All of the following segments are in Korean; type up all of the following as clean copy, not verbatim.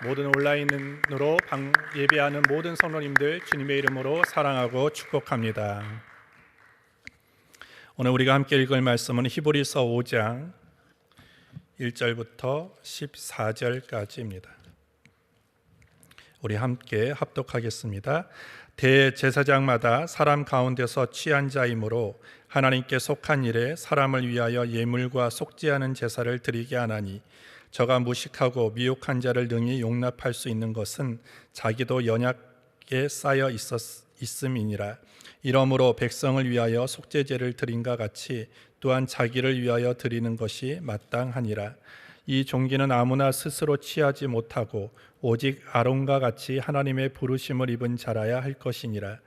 모든 온라인으로 예배하는 모든 성도님들 주님의 이름으로 사랑하고 축복합니다. 오늘 우리가 함께 읽을 말씀은 히브리서 5장 1절부터 14절까지입니다. 우리 함께 합독하겠습니다. 대제사장마다 사람 가운데서 취한 자이므로 하나님께 속한 일에 사람을 위하여 예물과 속죄하는 제사를 드리게 하나니 저가 무식하고 미혹한 자를 능히 용납할 수 있는 것은 자기도 연약에 쌓여 있음이니라. 이러므로 백성을 위하여 속죄제를 드린과 같이 또한 자기를 위하여 드리는 것이 마땅하니라. 이 종기는 아무나 스스로 취하지 못하고 오직 아론과 같이 하나님의 부르심을 입은 자라야 할 것이니라.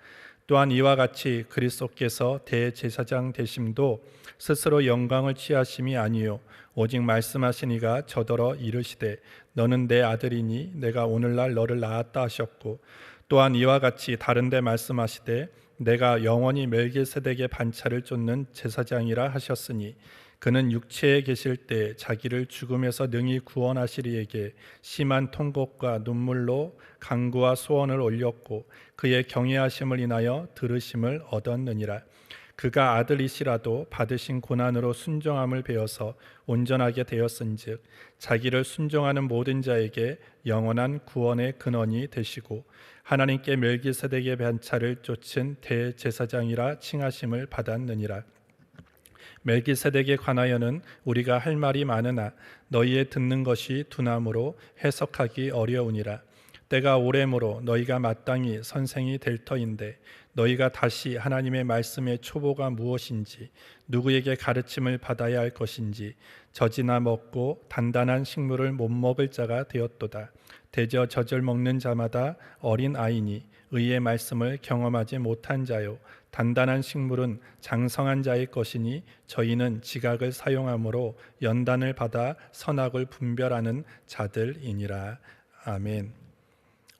또한 이와 같이 그리스도께서 대제사장 되심도 스스로 영광을 취하심이 아니요 오직 말씀하시니가 저더러 이르시되 너는 내 아들이니 내가 오늘날 너를 낳았다 하셨고, 또한 이와 같이 다른데 말씀하시되 내가 영원히 멜기세덱의 반차를 쫓는 제사장이라 하셨으니 그는 육체에 계실 때 자기를 죽음에서 능히 구원하시리에게 심한 통곡과 눈물로 간구와 소원을 올렸고 그의 경외하심을 인하여 들으심을 얻었느니라. 그가 아들이시라도 받으신 고난으로 순종함을 배워서 온전하게 되었은즉 자기를 순종하는 모든 자에게 영원한 구원의 근원이 되시고 하나님께 멜기세덱의 반차를 쫓은 대제사장이라 칭하심을 받았느니라. 멜기세덱에 관하여는 우리가 할 말이 많으나 너희의 듣는 것이 둔함으로 해석하기 어려우니라. 때가 오래므로 너희가 마땅히 선생이 될 터인데 너희가 다시 하나님의 말씀의 초보가 무엇인지 누구에게 가르침을 받아야 할 것인지 젖이나 먹고 단단한 식물을 못 먹을 자가 되었도다. 대저 젖을 먹는 자마다 어린 아이니 의의 말씀을 경험하지 못한 자요 단단한 식물은 장성한 자의 것이니 저희는 지각을 사용함으로 연단을 받아 선악을 분별하는 자들이니라. 아멘.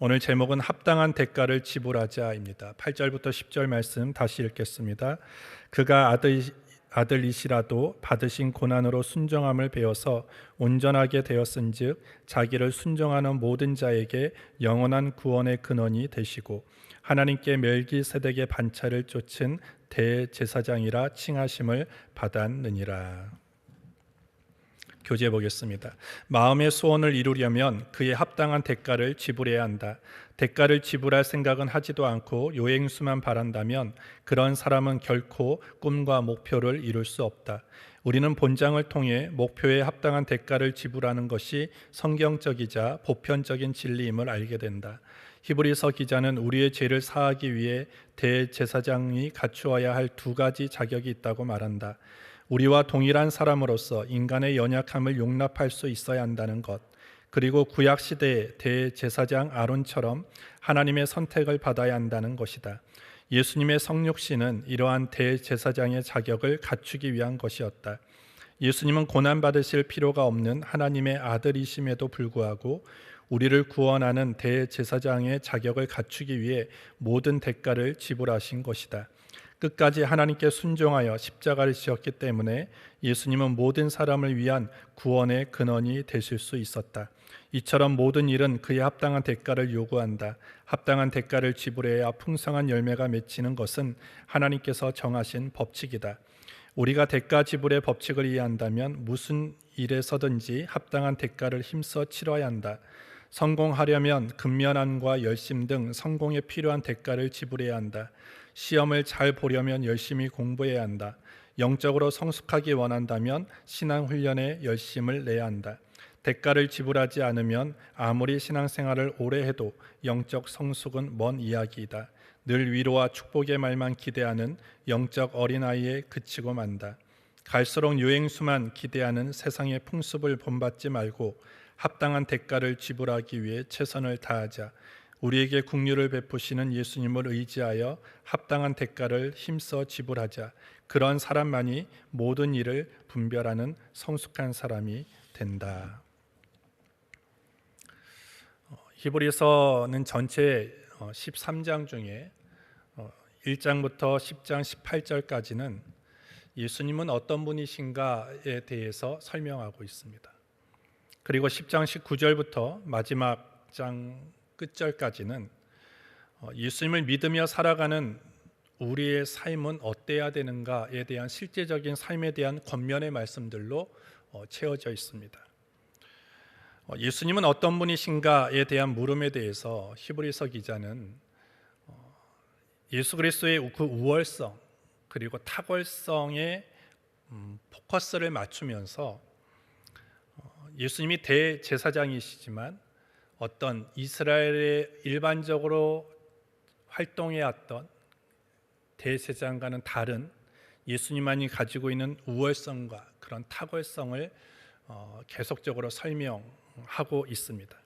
오늘 제목은 합당한 대가를 지불하자입니다. 8절부터 10절 말씀 다시 읽겠습니다. 그가 아들이시라도 받으신 고난으로 순종함을 배워서 온전하게 되었은즉 자기를 순종하는 모든 자에게 영원한 구원의 근원이 되시고 하나님께 멜기세덱의 반차를 쫓은 대제사장이라 칭하심을 받았느니라. 교제해 보겠습니다. 마음의 소원을 이루려면 그에 합당한 대가를 지불해야 한다. 대가를 지불할 생각은 하지도 않고 요행수만 바란다면 그런 사람은 결코 꿈과 목표를 이룰 수 없다. 우리는 본장을 통해 목표에 합당한 대가를 지불하는 것이 성경적이자 보편적인 진리임을 알게 된다. 히브리서 기자는 우리의 죄를 사하기 위해 대제사장이 갖추어야 할 두 가지 자격이 있다고 말한다. 우리와 동일한 사람으로서 인간의 연약함을 용납할 수 있어야 한다는 것, 그리고 구약 시대의 대제사장 아론처럼 하나님의 선택을 받아야 한다는 것이다. 예수님의 성육신은 이러한 대제사장의 자격을 갖추기 위한 것이었다. 예수님은 고난받으실 필요가 없는 하나님의 아들이심에도 불구하고 우리를 구원하는 대제사장의 자격을 갖추기 위해 모든 대가를 지불하신 것이다. 끝까지 하나님께 순종하여 십자가를 지었기 때문에 예수님은 모든 사람을 위한 구원의 근원이 되실 수 있었다. 이처럼 모든 일은 그에 합당한 대가를 요구한다. 합당한 대가를 지불해야 풍성한 열매가 맺히는 것은 하나님께서 정하신 법칙이다. 우리가 대가 지불의 법칙을 이해한다면 무슨 일에서든지 합당한 대가를 힘써 치러야 한다. 성공하려면 근면함과 열심 등 성공에 필요한 대가를 지불해야 한다. 시험을 잘 보려면 열심히 공부해야 한다. 영적으로 성숙하기 원한다면 신앙훈련에 열심을 내야 한다. 대가를 지불하지 않으면 아무리 신앙생활을 오래 해도 영적 성숙은 먼 이야기이다. 늘 위로와 축복의 말만 기대하는 영적 어린아이에 그치고 만다. 갈수록 요행수만 기대하는 세상의 풍습을 본받지 말고 합당한 대가를 지불하기 위해 최선을 다하자. 우리에게 긍휼을 베푸시는 예수님을 의지하여 합당한 대가를 힘써 지불하자. 그런 사람만이 모든 일을 분별하는 성숙한 사람이 된다. 히브리서는 전체 13장 중에 1장부터 10장 18절까지는 예수님은 어떤 분이신가에 대해서 설명하고 있습니다. 그리고 10장 19절부터 마지막 4장 끝절까지는 예수님을 믿으며 살아가는 우리의 삶은 어때야 되는가에 대한 실제적인 삶에 대한 권면의 말씀들로 채워져 있습니다. 예수님은 어떤 분이신가에 대한 물음에 대해서 히브리서 기자는 예수 그리스도의 그 우월성 그리고 탁월성에 포커스를 맞추면서 예수님이 대제사장이시지만 어떤 이스라엘의 일반적으로 활동해왔던 대제사장과는 다른 예수님만이 가지고 있는 우월성과 그런 탁월성을 계속적으로 설명하고 있습니다.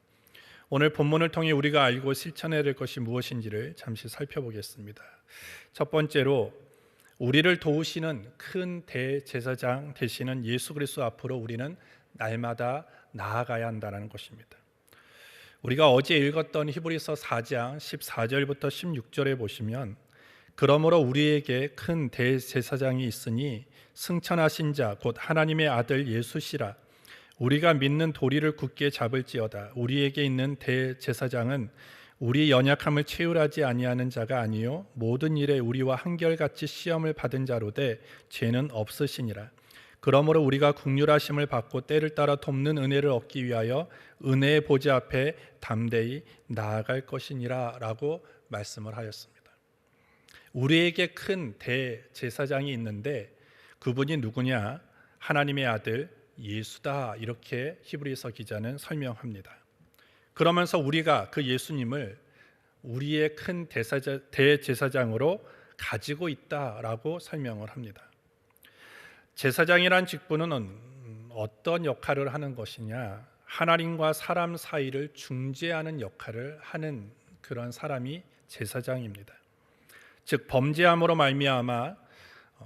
오늘 본문을 통해 우리가 알고 실천해야 될 것이 무엇인지를 잠시 살펴보겠습니다. 첫 번째로 우리를 도우시는 큰 대제사장 되시는 예수 그리스도 앞으로 우리는 날마다 나아가야 한다는 것입니다. 우리가 어제 읽었던 히브리서 4장 14절부터 16절에 보시면 그러므로 우리에게 큰 대제사장이 있으니 승천하신 자 곧 하나님의 아들 예수시라. 우리가 믿는 도리를 굳게 잡을지어다. 우리에게 있는 대제사장은 우리 연약함을 채울하지 아니하는 자가 아니요 모든 일에 우리와 한결같이 시험을 받은 자로되 죄는 없으시니라. 그러므로 우리가 긍휼하심을 받고 때를 따라 돕는 은혜를 얻기 위하여 은혜의 보좌 앞에 담대히 나아갈 것이니라 라고 말씀을 하였습니다. 우리에게 큰 대제사장이 있는데 그분이 누구냐? 하나님의 아들 예수다, 이렇게 히브리서 기자는 설명합니다. 그러면서 우리가 그 예수님을 우리의 큰 대제사장으로 가지고 있다라고 설명을 합니다. 제사장이란 직분은 어떤 역할을 하는 것이냐? 하나님과 사람 사이를 중재하는 역할을 하는 그런 사람이 제사장입니다. 즉 범죄함으로 말미암아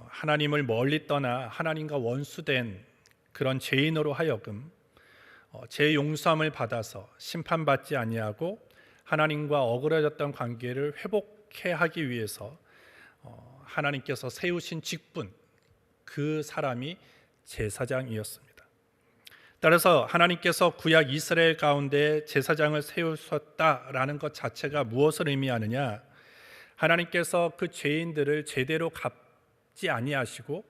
하나님을 멀리 떠나 하나님과 원수된 그런 죄인으로 하여금 죄 용서함을 받아서 심판받지 아니하고 하나님과 어그러졌던 관계를 회복해 하기 위해서 하나님께서 세우신 직분, 그 사람이 제사장이었습니다. 따라서 하나님께서 구약 이스라엘 가운데 제사장을 세우셨다라는 것 자체가 무엇을 의미하느냐? 하나님께서 그 죄인들을 제대로 갚지 아니하시고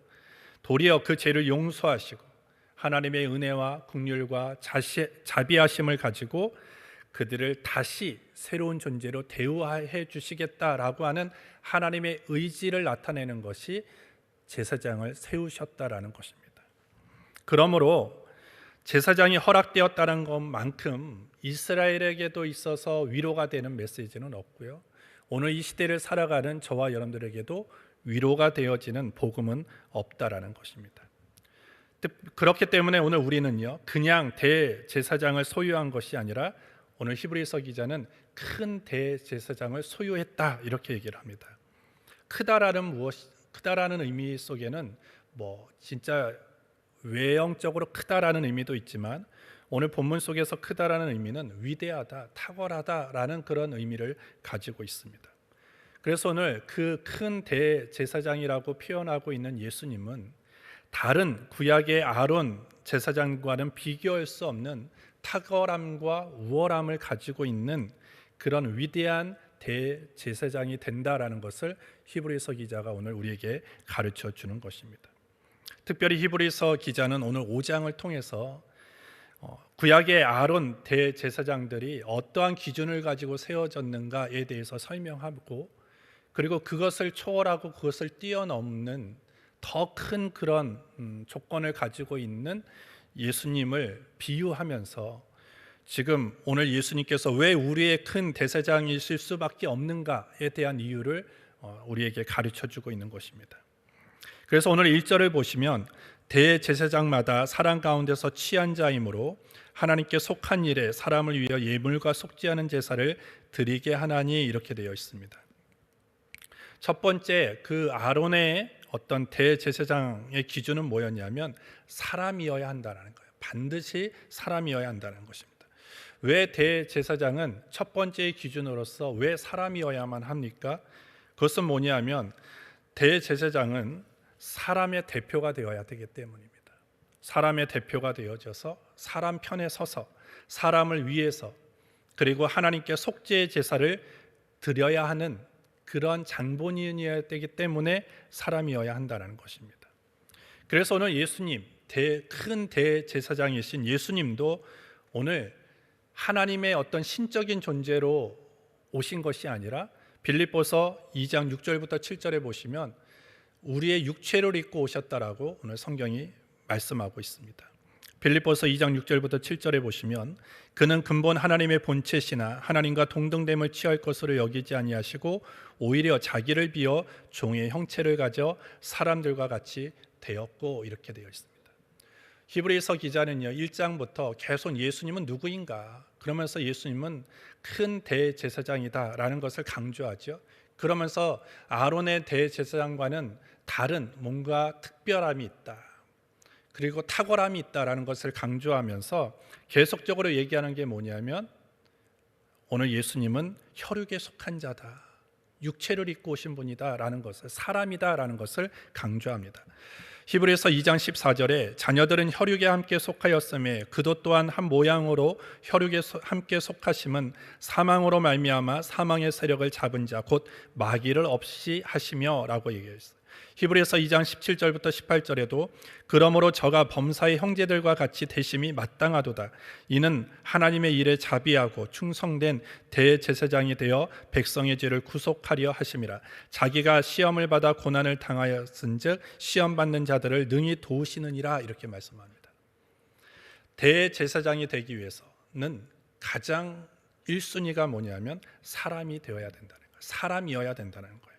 도리어 그 죄를 용서하시고 하나님의 은혜와 긍휼과 자비하심을 가지고 그들을 다시 새로운 존재로 대우해 주시겠다라고 하는 하나님의 의지를 나타내는 것이 제사장을 세우셨다라는 것입니다. 그러므로 제사장이 허락되었다는 것만큼 이스라엘에게도 있어서 위로가 되는 메시지는 없고요. 오늘 이 시대를 살아가는 저와 여러분들에게도 위로가 되어지는 복음은 없다라는 것입니다. 그렇기 때문에 오늘 우리는요, 그냥 대제사장을 소유한 것이 아니라 오늘 히브리서 기자는 큰 대제사장을 소유했다 이렇게 얘기를 합니다. 크다라는 의미 속에는 진짜 외형적으로 크다라는 의미도 있지만 오늘 본문 속에서 크다라는 의미는 위대하다, 탁월하다라는 그런 의미를 가지고 있습니다. 그래서 오늘 그 큰 대제사장이라고 표현하고 있는 예수님은 다른 구약의 아론 제사장과는 비교할 수 없는 탁월함과 우월함을 가지고 있는 그런 위대한 대제사장이 된다라는 것을 히브리서 기자가 오늘 우리에게 가르쳐 주는 것입니다. 특별히 히브리서 기자는 오늘 5장을 통해서 구약의 아론 대제사장들이 어떠한 기준을 가지고 세워졌는가에 대해서 설명하고 그리고 그것을 초월하고 그것을 뛰어넘는 더 큰 그런 조건을 가지고 있는 예수님을 비유하면서 지금 오늘 예수님께서 왜 우리의 큰 대제사장이실 수밖에 없는가에 대한 이유를 우리에게 가르쳐주고 있는 것입니다. 그래서 오늘 1절을 보시면 대제사장마다 사람 가운데서 취한 자이므로 하나님께 속한 일에 사람을 위하여 예물과 속죄하는 제사를 드리게 하나니 이렇게 되어 있습니다. 첫 번째 그 아론의 어떤 대제사장의 기준은 뭐였냐면 사람이어야 한다는 거예요. 반드시 사람이어야 한다는 것입니다. 왜 대제사장은 첫 번째의 기준으로서 왜 사람이어야만 합니까? 그것은 뭐냐면 대제사장은 사람의 대표가 되어야 되기 때문입니다. 사람의 대표가 되어져서 사람 편에 서서 사람을 위해서 그리고 하나님께 속죄의 제사를 드려야 하는 그런 장본인이어야 되기 때문에 사람이어야 한다는 것입니다. 그래서 오늘 예수님, 큰 대제사장이신 예수님도 오늘 하나님의 어떤 신적인 존재로 오신 것이 아니라 빌립보서 2장 6절부터 7절에 보시면 우리의 육체를 입고 오셨다라고 오늘 성경이 말씀하고 있습니다. 빌립보서 2장 6절부터 7절에 보시면 그는 근본 하나님의 본체시나 하나님과 동등됨을 취할 것으로 여기지 아니하시고 오히려 자기를 비어 종의 형체를 가져 사람들과 같이 되었고, 이렇게 되어 있습니다. 히브리서 기자는요 1장부터 계속 예수님은 누구인가, 그러면서 예수님은 큰 대제사장이다 라는 것을 강조하죠. 그러면서 아론의 대제사장과는 다른 뭔가 특별함이 있다, 그리고 탁월함이 있다라는 것을 강조하면서 계속적으로 얘기하는 게 뭐냐면 오늘 예수님은 혈육에 속한 자다, 육체를 입고 오신 분이다 라는 것을, 사람이다 라는 것을 강조합니다. 히브리서 2장 14절에 자녀들은 혈육에 함께 속하였음에 그도 또한 한 모양으로 혈육에 함께 속하심은 사망으로 말미암아 사망의 세력을 잡은 자 곧 마귀를 없이 하시며 라고 얘기했어요. 히브리서 2장 17절부터 18절에도 그러므로 저가 범사의 형제들과 같이 대심이 마땅하도다. 이는 하나님의 일에 자비하고 충성된 대제사장이 되어 백성의 죄를 구속하려 하심이라. 자기가 시험을 받아 고난을 당하였은즉 시험 받는 자들을 능히 도우시느니라, 이렇게 말씀합니다. 대제사장이 되기 위해서는 가장 1순위가 뭐냐면 사람이 되어야 된다는 거예요. 사람이어야 된다는 거예요.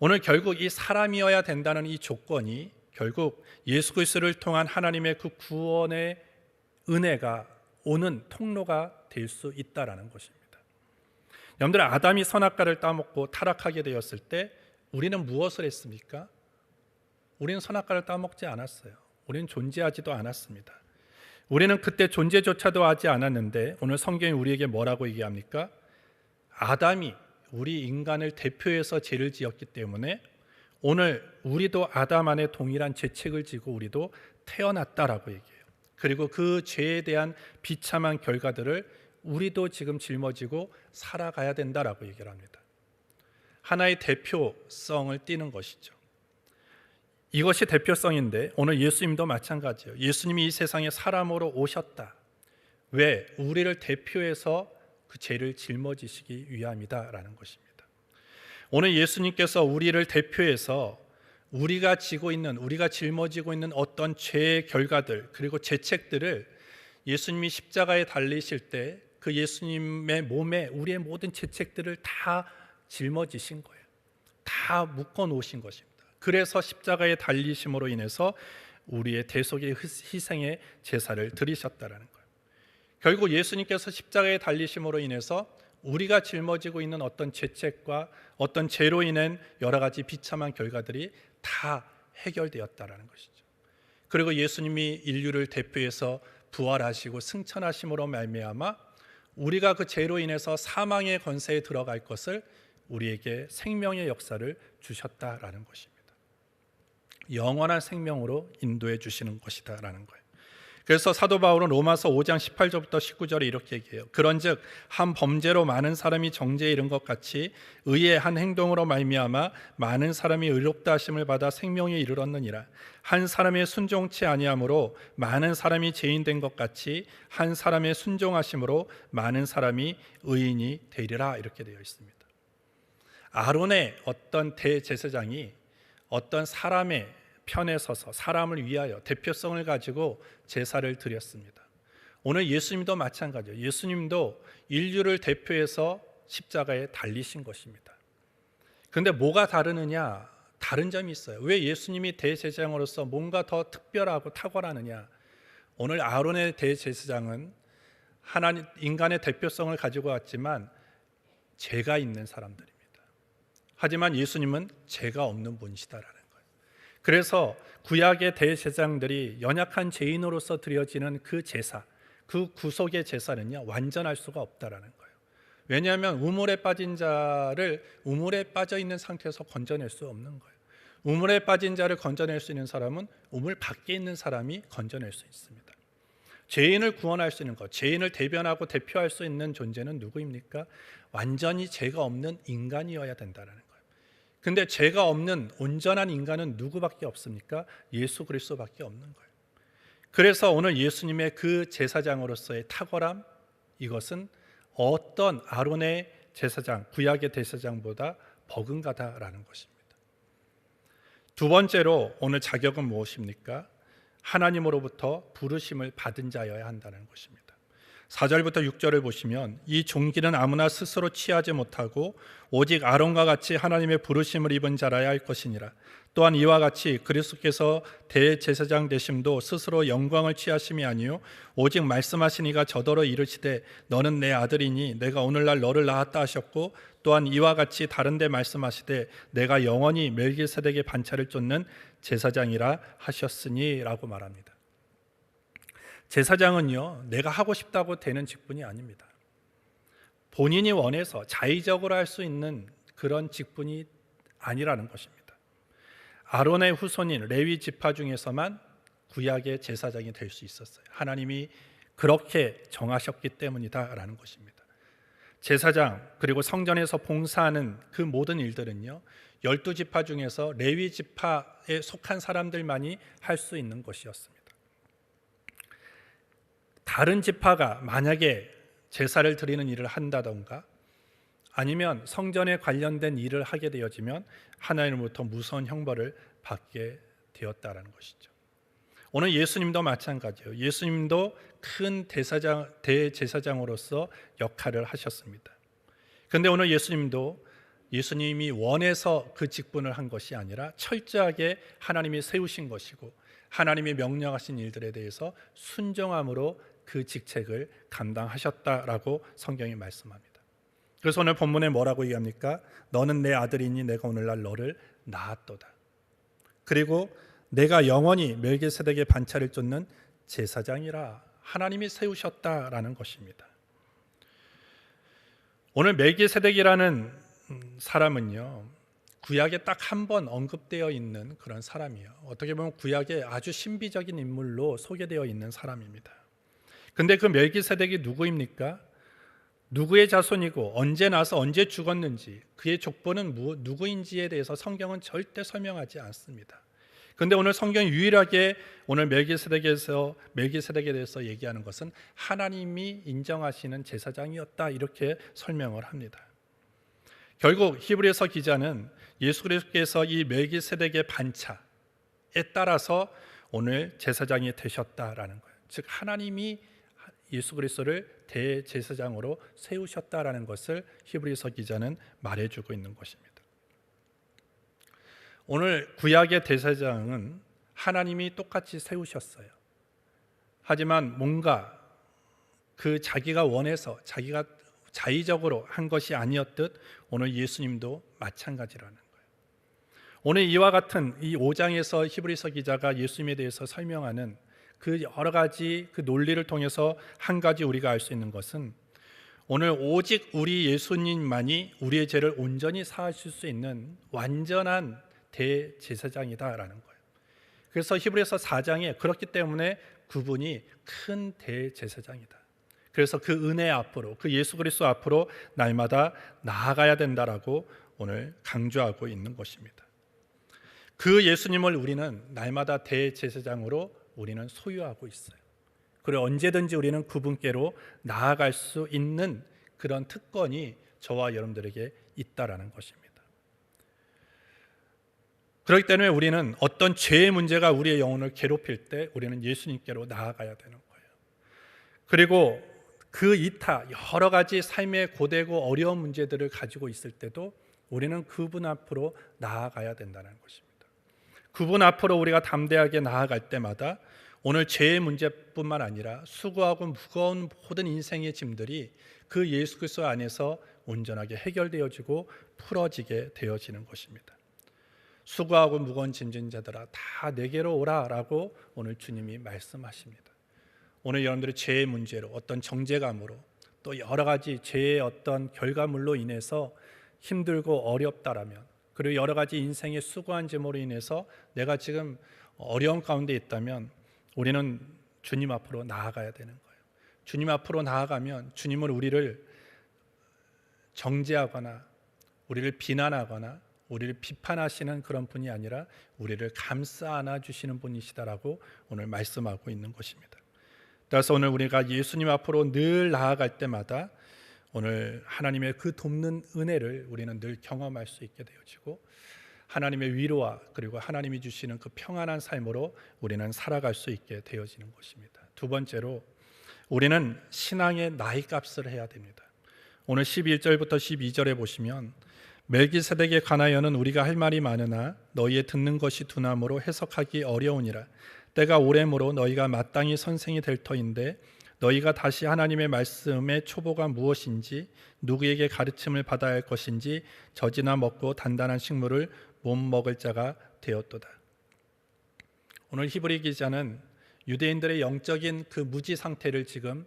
오늘 결국 이 사람이어야 된다는 이 조건이 결국 예수 그리스도를 통한 하나님의 그 구원의 은혜가 오는 통로가 될 수 있다라는 것입니다. 여러분들, 아담이 선악과를 따먹고 타락하게 되었을 때 우리는 무엇을 했습니까? 우리는 선악과를 따먹지 않았어요. 우리는 존재하지도 않았습니다. 우리는 그때 존재조차도 하지 않았는데 오늘 성경이 우리에게 뭐라고 얘기합니까? 아담이 우리 인간을 대표해서 죄를 지었기 때문에 오늘 우리도 아담 안에 동일한 죄책을 지고 우리도 태어났다라고 얘기해요. 그리고 그 죄에 대한 비참한 결과들을 우리도 지금 짊어지고 살아가야 된다라고 얘기를 합니다. 하나의 대표성을 띠는 것이죠. 이것이 대표성인데 오늘 예수님도 마찬가지예요. 예수님이 이 세상에 사람으로 오셨다. 왜? 우리를 대표해서 그 죄를 짊어지시기 위함이다라는 것입니다. 오늘 예수님께서 우리를 대표해서 우리가 짊어지고 있는 어떤 죄의 결과들, 그리고 죄책들을 예수님이 십자가에 달리실 때 그 예수님의 몸에 우리의 모든 죄책들을 다 짊어지신 거예요. 다 묶어 놓으신 것입니다. 그래서 십자가에 달리심으로 인해서 우리의 대속의 희생의 제사를 드리셨다라는 거예요. 결국 예수님께서 십자가에 달리심으로 인해서 우리가 짊어지고 있는 어떤 죄책과 어떤 죄로 인한 여러 가지 비참한 결과들이 다 해결되었다라는 것이죠. 그리고 예수님이 인류를 대표해서 부활하시고 승천하심으로 말미암아 우리가 그 죄로 인해서 사망의 권세에 들어갈 것을 우리에게 생명의 역사를 주셨다라는 것입니다. 영원한 생명으로 인도해 주시는 것이다라는 거예요. 그래서 사도 바울은 로마서 5장 18절부터 19절에 이렇게 얘기해요. 그런즉 한 범죄로 많은 사람이 정죄에 이른 것 같이 의의 한 행동으로 말미암아 많은 사람이 의롭다 하심을 받아 생명에 이르렀느니라. 한 사람의 순종치 아니함으로 많은 사람이 죄인 된 것 같이 한 사람의 순종하심으로 많은 사람이 의인이 되리라, 이렇게 되어 있습니다. 아론의 어떤 대제사장이 어떤 사람의 편에 서서 사람을 위하여 대표성을 가지고 제사를 드렸습니다. 오늘 예수님도 마찬가지예요. 예수님도 인류를 대표해서 십자가에 달리신 것입니다. 그런데 뭐가 다르느냐? 다른 점이 있어요. 왜 예수님이 대제사장으로서 뭔가 더 특별하고 탁월하느냐? 오늘 아론의 대제사장은 하나님 인간의 대표성을 가지고 왔지만 죄가 있는 사람들입니다. 하지만 예수님은 죄가 없는 분이시다라는 거예요. 그래서 구약의 대제사장들이 연약한 죄인으로서 드려지는 그 제사, 그 구속의 제사는요 완전할 수가 없다라는 거예요. 왜냐하면 우물에 빠진 자를 우물에 빠져 있는 상태에서 건져낼 수 없는 거예요. 우물에 빠진 자를 건져낼 수 있는 사람은 우물 밖에 있는 사람이 건져낼 수 있습니다. 죄인을 구원할 수 있는 것, 죄인을 대변하고 대표할 수 있는 존재는 누구입니까? 완전히 죄가 없는 인간이어야 된다는 거예요. 근데 죄가 없는 온전한 인간은 누구밖에 없습니까? 예수 그리스도밖에 없는 거예요. 그래서 오늘 예수님의 그 제사장으로서의 탁월함, 이것은 어떤 아론의 제사장, 구약의 제사장보다 버금가다라는 것입니다. 두 번째로 오늘 자격은 무엇입니까? 하나님으로부터 부르심을 받은 자여야 한다는 것입니다. 4절부터 6절을 보시면 이 종기는 아무나 스스로 취하지 못하고 오직 아론과 같이 하나님의 부르심을 입은 자라야 할 것이니라. 또한 이와 같이 그리스도께서 대제사장 되심도 스스로 영광을 취하심이 아니요 오직 말씀하시니가 저더러 이르시되 너는 내 아들이니 내가 오늘날 너를 낳았다 하셨고 또한 이와 같이 다른 데 말씀하시되 내가 영원히 멜기세덱의 반차를 쫓는 제사장이라 하셨으니 라고 말합니다. 제사장은요, 내가 하고 싶다고 되는 직분이 아닙니다. 본인이 원해서 자의적으로 할 수 있는 그런 직분이 아니라는 것입니다. 아론의 후손인 레위 지파 중에서만 구약의 제사장이 될 수 있었어요. 하나님이 그렇게 정하셨기 때문이다라는 것입니다. 제사장 그리고 성전에서 봉사하는 그 모든 일들은요, 12지파 중에서 레위 지파에 속한 사람들만이 할 수 있는 것이었습니다. 다른 지파가 만약에 제사를 드리는 일을 한다던가 아니면 성전에 관련된 일을 하게 되어지면 하나님으로부터 무서운 형벌을 받게 되었다라는 것이죠. 오늘 예수님도 마찬가지예요. 예수님도 큰 대제사장으로서 역할을 하셨습니다. 그런데 오늘 예수님이 원해서 그 직분을 한 것이 아니라 철저하게 하나님이 세우신 것이고 하나님이 명령하신 일들에 대해서 순종함으로 그 직책을 감당하셨다라고 성경이 말씀합니다. 그래서 오늘 본문에 뭐라고 얘기합니까? 너는 내 아들이니 내가 오늘날 너를 낳았도다. 그리고 내가 영원히 멜기세덱의 반차를 쫓는 제사장이라 하나님이 세우셨다라는 것입니다. 오늘 멜기세덱이라는 사람은요, 구약에 딱 한 번 언급되어 있는 그런 사람이에요. 어떻게 보면 구약에 아주 신비적인 인물로 소개되어 있는 사람입니다. 근데 그 멜기세덱이 누구입니까? 누구의 자손이고 언제 나서 언제 죽었는지 그의 족보는 누구인지에 대해서 성경은 절대 설명하지 않습니다. 그런데 오늘 성경이 유일하게 오늘 멜기세덱에 대해서 얘기하는 것은 하나님이 인정하시는 제사장이었다 이렇게 설명을 합니다. 결국 히브리서 기자는 예수 그리스도께서 이 멜기세덱의 반차에 따라서 오늘 제사장이 되셨다라는 거예요. 즉 하나님이 예수 그리스도를 대제사장으로 세우셨다라는 것을 히브리서 기자는 말해주고 있는 것입니다. 오늘 구약의 대제사장은 하나님이 똑같이 세우셨어요. 하지만 뭔가 그 자기가 원해서 자기가 자의적으로 한 것이 아니었듯 오늘 예수님도 마찬가지라는 거예요. 오늘 이와 같은 이 5장에서 히브리서 기자가 예수님에 대해서 설명하는 그 여러 가지 그 논리를 통해서 한 가지 우리가 알 수 있는 것은 오늘 오직 우리 예수님만이 우리의 죄를 온전히 사하실 수 있는 완전한 대제사장이다라는 거예요. 그래서 히브리서 4장에 그렇기 때문에 그분이 큰 대제사장이다. 그래서 그 은혜 앞으로 그 예수 그리스도 앞으로 날마다 나아가야 된다라고 오늘 강조하고 있는 것입니다. 그 예수님을 우리는 날마다 대제사장으로 우리는 소유하고 있어요. 그리고 언제든지 우리는 그분께로 나아갈 수 있는 그런 특권이 저와 여러분들에게 있다라는 것입니다. 그렇기 때문에 우리는 어떤 죄의 문제가 우리의 영혼을 괴롭힐 때 우리는 예수님께로 나아가야 되는 거예요. 그리고 그 이타 여러 가지 삶의 고되고 어려운 문제들을 가지고 있을 때도 우리는 그분 앞으로 나아가야 된다는 것입니다. 그분 앞으로 우리가 담대하게 나아갈 때마다 오늘 죄의 문제뿐만 아니라 수고하고 무거운 모든 인생의 짐들이 그 예수 그리스도 안에서 온전하게 해결되어지고 풀어지게 되어지는 것입니다. 수고하고 무거운 짐진 자들아 다 내게로 오라라고 오늘 주님이 말씀하십니다. 오늘 여러분들의 죄의 문제로 어떤 정죄감으로 또 여러 가지 죄의 어떤 결과물로 인해서 힘들고 어렵다라면 그리고 여러 가지 인생의 수고한 점으로 인해서 내가 지금 어려운 가운데 있다면 우리는 주님 앞으로 나아가야 되는 거예요. 주님 앞으로 나아가면 주님은 우리를 정죄하거나 우리를 비난하거나 우리를 비판하시는 그런 분이 아니라 우리를 감싸 안아주시는 분이시다라고 오늘 말씀하고 있는 것입니다. 따라서 오늘 우리가 예수님 앞으로 늘 나아갈 때마다 오늘 하나님의 그 돕는 은혜를 우리는 늘 경험할 수 있게 되어지고 하나님의 위로와 그리고 하나님이 주시는 그 평안한 삶으로 우리는 살아갈 수 있게 되어지는 것입니다. 두 번째로 우리는 신앙의 나이값을 해야 됩니다. 오늘 11절부터 12절에 보시면 멜기세덱에 관하여는 우리가 할 말이 많으나 너희의 듣는 것이 두나무로 해석하기 어려우니라. 때가 오래므로 너희가 마땅히 선생이 될 터인데 너희가 다시 하나님의 말씀의 초보가 무엇인지 누구에게 가르침을 받아야 할 것인지 젖이나 먹고 단단한 식물을 못 먹을 자가 되었도다. 오늘 히브리 기자는 유대인들의 영적인 그 무지 상태를 지금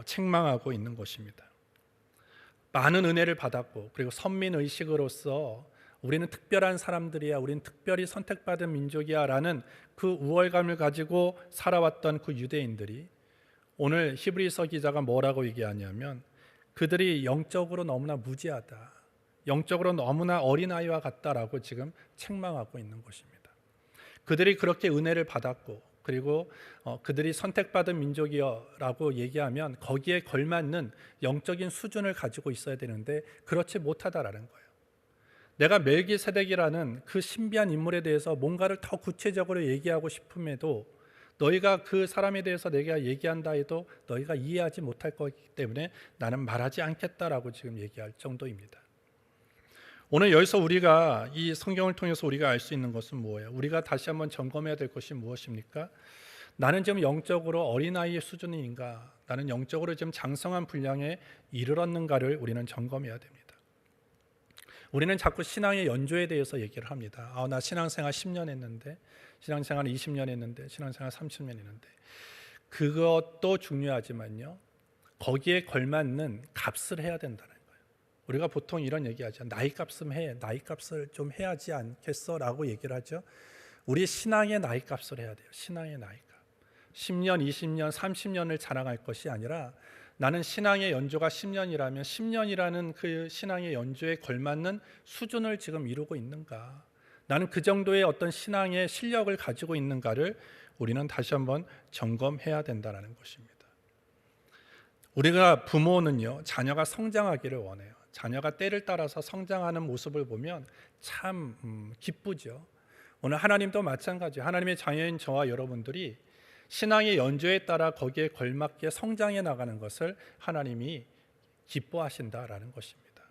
책망하고 있는 것입니다. 많은 은혜를 받았고 그리고 선민의식으로서 우리는 특별한 사람들이야, 우리는 특별히 선택받은 민족이야 라는 그 우월감을 가지고 살아왔던 그 유대인들이 오늘 히브리서 기자가 뭐라고 얘기하냐면 그들이 영적으로 너무나 무지하다, 영적으로 너무나 어린아이와 같다라고 지금 책망하고 있는 것입니다. 그들이 그렇게 은혜를 받았고 그리고 그들이 선택받은 민족이여라고 얘기하면 거기에 걸맞는 영적인 수준을 가지고 있어야 되는데 그렇지 못하다라는 거예요. 내가 멜기세덱이라는 그 신비한 인물에 대해서 뭔가를 더 구체적으로 얘기하고 싶음에도 너희가 그 사람에 대해서 내가 얘기한다 해도 너희가 이해하지 못할 거기 때문에 나는 말하지 않겠다라고 지금 얘기할 정도입니다. 오늘 여기서 우리가 이 성경을 통해서 우리가 알 수 있는 것은 뭐예요? 우리가 다시 한번 점검해야 될 것이 무엇입니까? 나는 지금 영적으로 어린아이의 수준인가? 나는 영적으로 지금 장성한 분량에 이르렀는가를 우리는 점검해야 됩니다. 우리는 자꾸 신앙의 연조에 대해서 얘기를 합니다. 나 신앙생활 10년 했는데, 신앙생활 20년 했는데, 신앙생활 30년 했는데 그것도 중요하지만요, 거기에 걸맞는 값을 해야 된다는 거예요. 우리가 보통 이런 얘기하죠. 나이값은 해, 나이값을 좀 해야지 않겠어? 라고 얘기를 하죠. 우리 신앙의 나이값을 해야 돼요. 신앙의 나이값. 10년, 20년, 30년을 자랑할 것이 아니라 나는 신앙의 연조가 10년이라면 10년이라는 그 신앙의 연조에 걸맞는 수준을 지금 이루고 있는가? 나는 그 정도의 어떤 신앙의 실력을 가지고 있는가를 우리는 다시 한번 점검해야 된다는 것입니다. 우리가 부모는요, 자녀가 성장하기를 원해요. 자녀가 때를 따라서 성장하는 모습을 보면 참 기쁘죠. 오늘 하나님도 마찬가지예요. 하나님의 자녀인 저와 여러분들이 신앙의 연조에 따라 거기에 걸맞게 성장해 나가는 것을 하나님이 기뻐하신다라는 것입니다.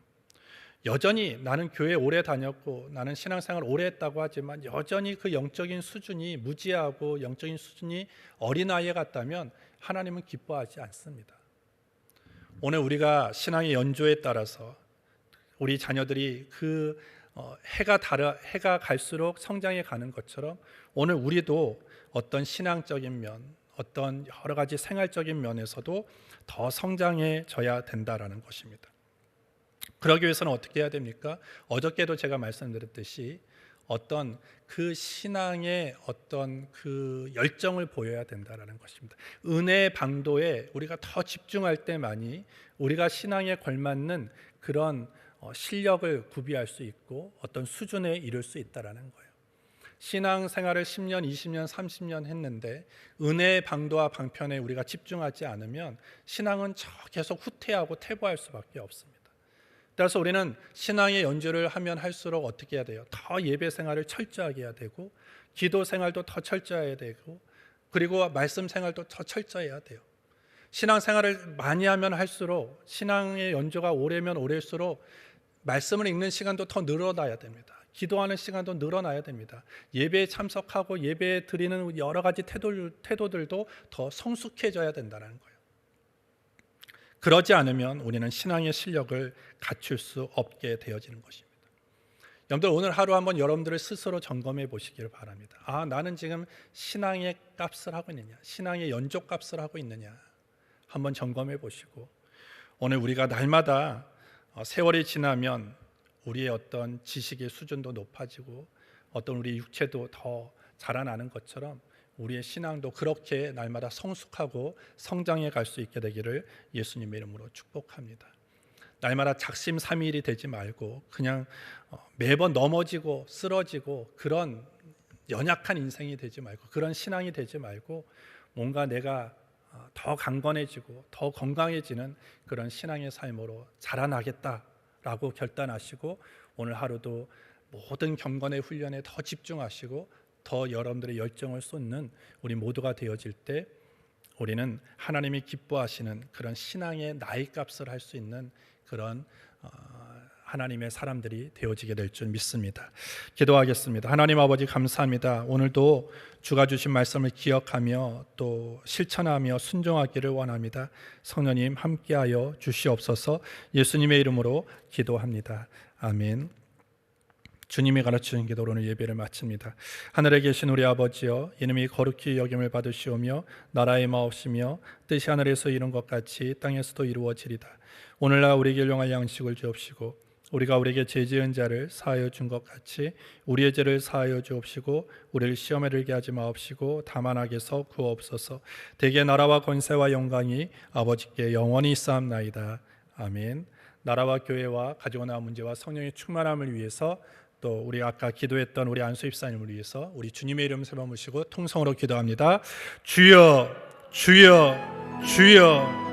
여전히 나는 교회 오래 다녔고 나는 신앙생활 오래 했다고 하지만 여전히 그 영적인 수준이 무지하고 영적인 수준이 어린아이 같다면 하나님은 기뻐하지 않습니다. 오늘 우리가 신앙의 연조에 따라서 우리 자녀들이 그 해가 갈수록 성장해 가는 것처럼 오늘 우리도 어떤 신앙적인 면, 어떤 여러 가지 생활적인 면에서도 더 성장해져야 된다라는 것입니다. 그러기 위해서는 어떻게 해야 됩니까? 어저께도 제가 말씀드렸듯이 어떤 그 신앙의 어떤 그 열정을 보여야 된다라는 것입니다. 은혜의 방도에 우리가 더 집중할 때만이 우리가 신앙에 걸맞는 그런 실력을 구비할 수 있고 어떤 수준에 이를 수 있다라는 거예요. 신앙생활을 10년, 20년, 30년 했는데 은혜의 방도와 방편에 우리가 집중하지 않으면 신앙은 계속 후퇴하고 퇴보할 수밖에 없습니다. 따라서 우리는 신앙의 연주를 하면 할수록 어떻게 해야 돼요? 더 예배 생활을 철저하게 해야 되고 기도 생활도 더 철저해야 되고 그리고 말씀 생활도 더 철저해야 돼요. 신앙 생활을 많이 하면 할수록 신앙의 연주가 오래면 오래일수록 말씀을 읽는 시간도 더 늘어나야 됩니다. 기도하는 시간도 늘어나야 됩니다. 예배에 참석하고 예배에 드리는 여러 가지 태도들도 더 성숙해져야 된다는 거예요. 그러지 않으면 우리는 신앙의 실력을 갖출 수 없게 되어지는 것입니다. 여러분들 오늘 하루 한번 여러분들을 스스로 점검해 보시기를 바랍니다. 나는 지금 신앙의 값을 하고 있느냐, 신앙의 연조값을 하고 있느냐 한번 점검해 보시고 오늘 우리가 날마다 세월이 지나면 우리의 어떤 지식의 수준도 높아지고 어떤 우리 육체도 더 자라나는 것처럼 우리의 신앙도 그렇게 날마다 성숙하고 성장해 갈 수 있게 되기를 예수님의 이름으로 축복합니다. 날마다 작심삼일이 되지 말고 그냥 매번 넘어지고 쓰러지고 그런 연약한 인생이 되지 말고 그런 신앙이 되지 말고 뭔가 내가 더 강건해지고 더 건강해지는 그런 신앙의 삶으로 자라나겠다라고 결단하시고 오늘 하루도 모든 경건의 훈련에 더 집중하시고 더 여러분들의 열정을 쏟는 우리 모두가 되어질 때 우리는 하나님이 기뻐하시는 그런 신앙의 나이값을 할 수 있는 그런 하나님의 사람들이 되어지게 될 줄 믿습니다. 기도하겠습니다. 하나님 아버지 감사합니다. 오늘도 주가 주신 말씀을 기억하며 또 실천하며 순종하기를 원합니다. 성령님 함께하여 주시옵소서. 예수님의 이름으로 기도합니다. 아멘. 주님이 가르치신 기도로 오늘 예배를 마칩니다. 하늘에 계신 우리 아버지여, 이름이 거룩히 여김을 받으시오며 나라의 마옵시며 뜻이 하늘에서 이룬 것 같이 땅에서도 이루어지리다. 오늘날 우리에게 일용할 양식을 주옵시고 우리가 우리에게 죄 지은 자를 사하여 준 것 같이 우리의 죄를 사하여 주옵시고 우리를 시험에 들게 하지 마옵시고 다만 악에서 구하옵소서. 대개 나라와 권세와 영광이 아버지께 영원히 있사옵나이다. 아멘. 나라와 교회와 가정과 나와 문제와 성령의 충만함을 위해서 또 우리 아까 기도했던 우리 안수 입사님을 위해서 우리 주님의 이름 세번 모시고 통성으로 기도합니다. 주여 주여 주여